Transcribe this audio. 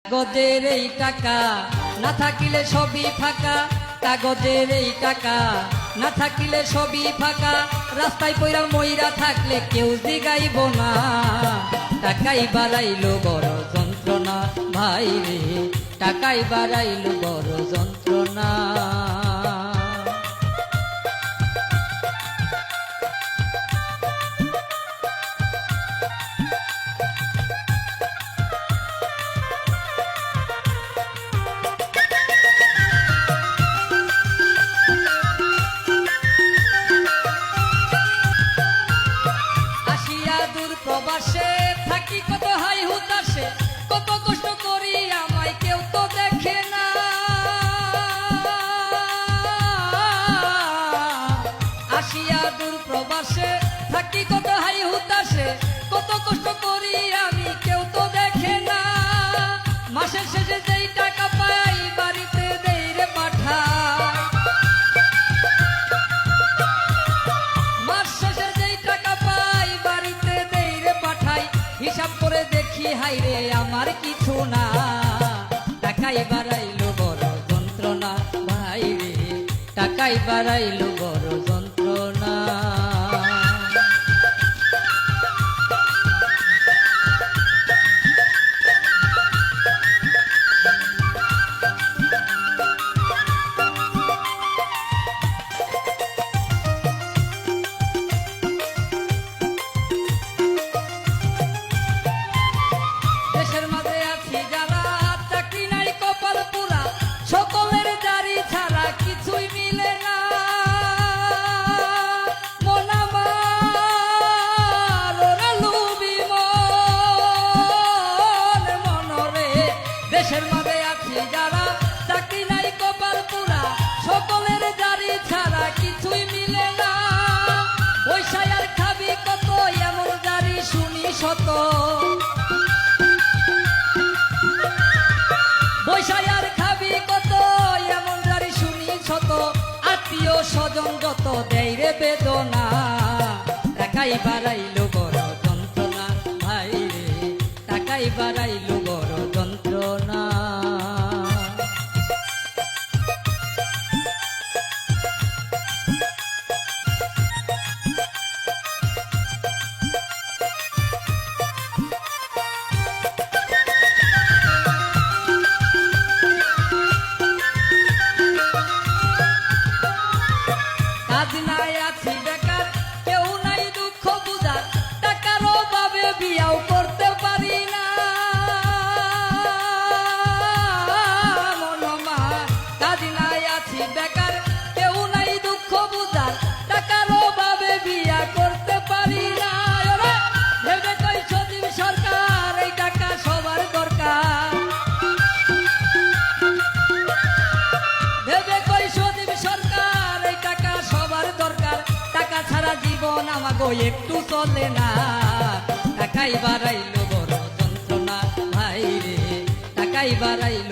কাগজের এই টাকা না থাকিলে সবই ফাঁকা, কাগজের এই টাকা না থাকিলে সবই ফাঁকা। রাস্তায় পয়রা ময়রা থাকলে কেউ জিগাইব না। টাকাই বাড়াইলো বড় যন্ত্রণা ভাই রে, টাকাই বাড়াইলো বড় যন্ত্রণা। প্রবাসে থাকি কত হাই হুতাশে, কত কষ্ট করি আমায় কেউ তো দেখে না। আসিয়া দূর প্রবাসে থাকি কত হাই হুতাশে, কত কষ্ট করি আমি কেউ তো দেখে না। মাসের শেষে যেই টাকা পাই বাড়িতে দেই রে পাঠাই, মাস শেষে যেই টাকা পাই বাড়িতে দেই রে পাঠাই। হিসাব করে দেখি হাই রে আমার কিছু না, টাকাই বাড়াইলো বড় যন্ত্রণা ভাই রে, টাকাই বাড়াইলো বড় যন্ত্রণা। দেশের মাঝে আছি যারা চাকরি নাই কপাল পুরা, সকলের জারি ছাড়া কিছুই মিলে না। মন আমার ওরে লুবি মন মনরে। দেশের মাঝে আছি যারা চাকরি নাই কপাল পুরা, সকলের জারি ছাড়া কিছুই মিলে না। পয়সায় আর খাবি কত এমন জারি শুনি শত, পয়সায় আর খাবি কত এমন জারি শুনি শত। আত্মীয় স্বজন যত দেয় রে বেদনা, টাকাই বাড়াইলো বড় যন্ত্রণা ভাই রে, টাকাই বাড়াইলো বড় যন্ত্রণা। কাজ নাই আছি বেকার, কেউ নাই দুঃখ বুঝার, টাকার অভাবে বিয়াও করতে পারি না। মনমা কাজ নাই আছি বেকার, কেউ নাই দুঃখ বুঝার, টাকার অভাবে বিয়া করতে পারি না। ভেবে কই সজীব সরকার এই টাকা সবার দরকার, ভেবে কই সজীব সরকার এই টাকা সবার দরকার। টাকা ছাড়া জীবন আমাগো একটু চলে না, টাকাই বাড়াইলো বড় যন্ত্রণা ভাই রে, টাকাই বাড়াইলো